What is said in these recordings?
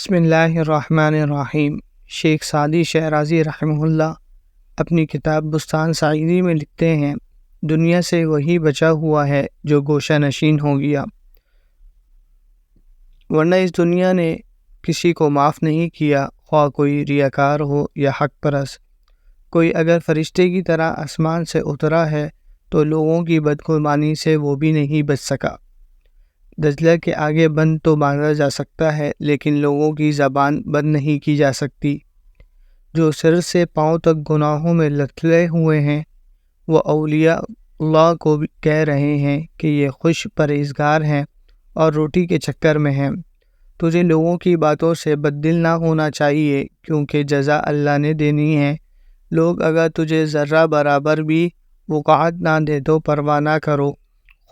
بسم اللہ الرحمن الرحیم۔ شیخ سعدی شیرازی رحمہ اللہ اپنی کتاب بستان سعیدی میں لکھتے ہیں، دنیا سے وہی بچا ہوا ہے جو گوشہ نشین ہو گیا، ورنہ اس دنیا نے کسی کو معاف نہیں کیا، خواہ کوئی ریاکار ہو یا حق پرست۔ کوئی اگر فرشتے کی طرح آسمان سے اترا ہے تو لوگوں کی بدگمانی سے وہ بھی نہیں بچ سکا۔ دجلہ کے آگے بند تو باندھا جا سکتا ہے، لیکن لوگوں کی زبان بند نہیں کی جا سکتی۔ جو سر سے پاؤں تک گناہوں میں لتھڑے ہوئے ہیں، وہ اولیاء اللہ کو بھی کہہ رہے ہیں کہ یہ خوش پرہیزگار ہیں اور روٹی کے چکر میں ہیں۔ تجھے لوگوں کی باتوں سے بددل نہ ہونا چاہیے، کیونکہ جزا اللہ نے دینی ہے۔ لوگ اگر تجھے ذرہ برابر بھی وقعت نہ دے تو پرواہ نہ کرو،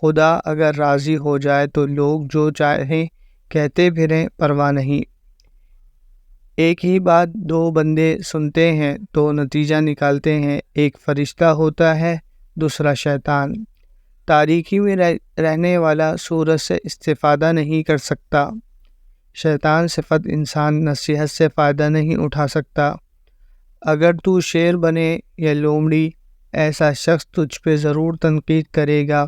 خدا اگر راضی ہو جائے تو لوگ جو چاہیں کہتے پھریں، پرواہ نہیں۔ ایک ہی بات دو بندے سنتے ہیں تو نتیجہ نکالتے ہیں، ایک فرشتہ ہوتا ہے، دوسرا شیطان۔ تاریکی میں رہنے والا سورج سے استفادہ نہیں کر سکتا، شیطان صفت انسان نصیحت سے فائدہ نہیں اٹھا سکتا۔ اگر تو شیر بنے یا لومڑی، ایسا شخص تجھ پہ ضرور تنقید کرے گا،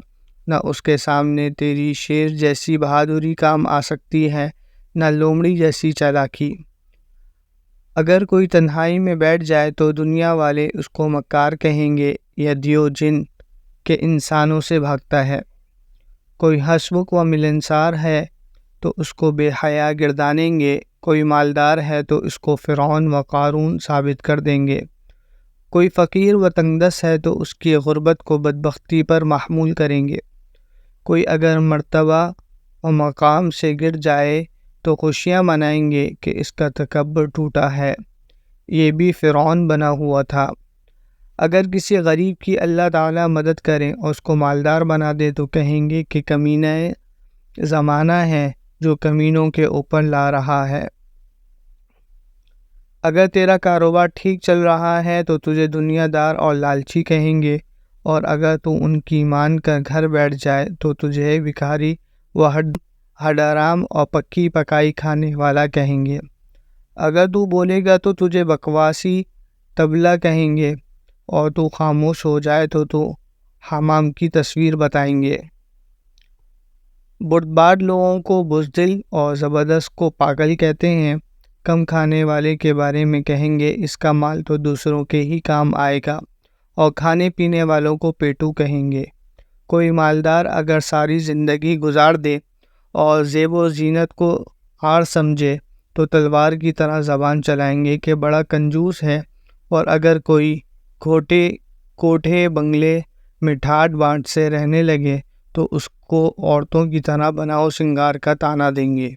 نہ اس کے سامنے تیری شیر جیسی بہادری کام آ سکتی ہے، نہ لومڑی جیسی چالاکی۔ اگر کوئی تنہائی میں بیٹھ جائے تو دنیا والے اس کو مکار کہیں گے یا دیو جن کے انسانوں سے بھاگتا ہے۔ کوئی حسبک و ملنسار ہے تو اس کو بے حیا گردانیں گے، کوئی مالدار ہے تو اس کو فرعون و قارون ثابت کر دیں گے، کوئی فقیر و تنگدست ہے تو اس کی غربت کو بدبختی پر محمول کریں گے، کوئی اگر مرتبہ و مقام سے گر جائے تو خوشیاں منائیں گے کہ اس کا تکبر ٹوٹا ہے، یہ بھی فرعون بنا ہوا تھا۔ اگر کسی غریب کی اللہ تعالیٰ مدد کرے اور اس کو مالدار بنا دے تو کہیں گے کہ کمینہ زمانہ ہے جو کمینوں کے اوپر لا رہا ہے۔ اگر تیرا کاروبار ٹھیک چل رہا ہے تو تجھے دنیا دار اور لالچی کہیں گے، اور اگر تو ان کی مان کر گھر بیٹھ جائے تو تجھے بھکاری و ہڈارام اور پکی پکائی کھانے والا کہیں گے۔ اگر تو بولے گا تو تجھے بکواسی طبلہ کہیں گے، اور تو خاموش ہو جائے تو حمام کی تصویر بتائیں گے۔ بردبار لوگوں کو بزدل اور زبردست کو پاگل کہتے ہیں۔ کم کھانے والے کے بارے میں کہیں گے اس کا مال تو دوسروں کے ہی کام آئے گا، اور کھانے پینے والوں کو پیٹو کہیں گے۔ کوئی مالدار اگر ساری زندگی گزار دے اور زیب و زینت کو عار سمجھے تو تلوار کی طرح زبان چلائیں گے کہ بڑا کنجوس ہے، اور اگر کوئی کوٹھے بنگلے میں ٹھاٹ بانٹ سے رہنے لگے تو اس کو عورتوں کی طرح بناؤ سنگار کا طعنہ دیں گے۔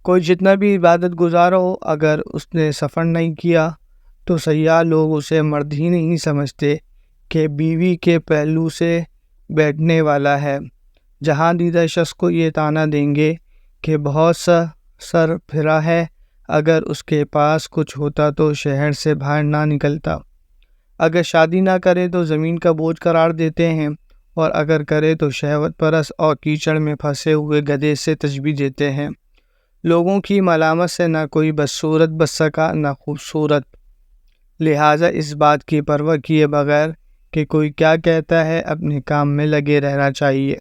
کوئی جتنا بھی عبادت گزار ہو، اگر اس نے سفر نہیں کیا تو سیاح لوگ اسے مرد ہی نہیں سمجھتے کہ بیوی کے پہلو سے بیٹھنے والا ہے۔ جہاں دیدہ شخص کو یہ طعنہ دیں گے کہ بہت سا سر پھرا ہے، اگر اس کے پاس کچھ ہوتا تو شہر سے باہر نہ نکلتا۔ اگر شادی نہ کرے تو زمین کا بوجھ قرار دیتے ہیں، اور اگر کرے تو شہوت پرست اور کیچڑ میں پھنسے ہوئے گدھے سے تشبیہ دیتے ہیں۔ لوگوں کی ملامت سے نہ کوئی بدصورت بچ سکا نہ خوبصورت، لہٰذا اس بات کی پرواہ کیے بغیر کہ کوئی کیا کہتا ہے اپنے کام میں لگے رہنا چاہیے۔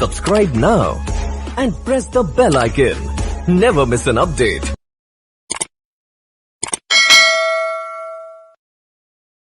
Subscribe now and press the bell icon. Never miss an update.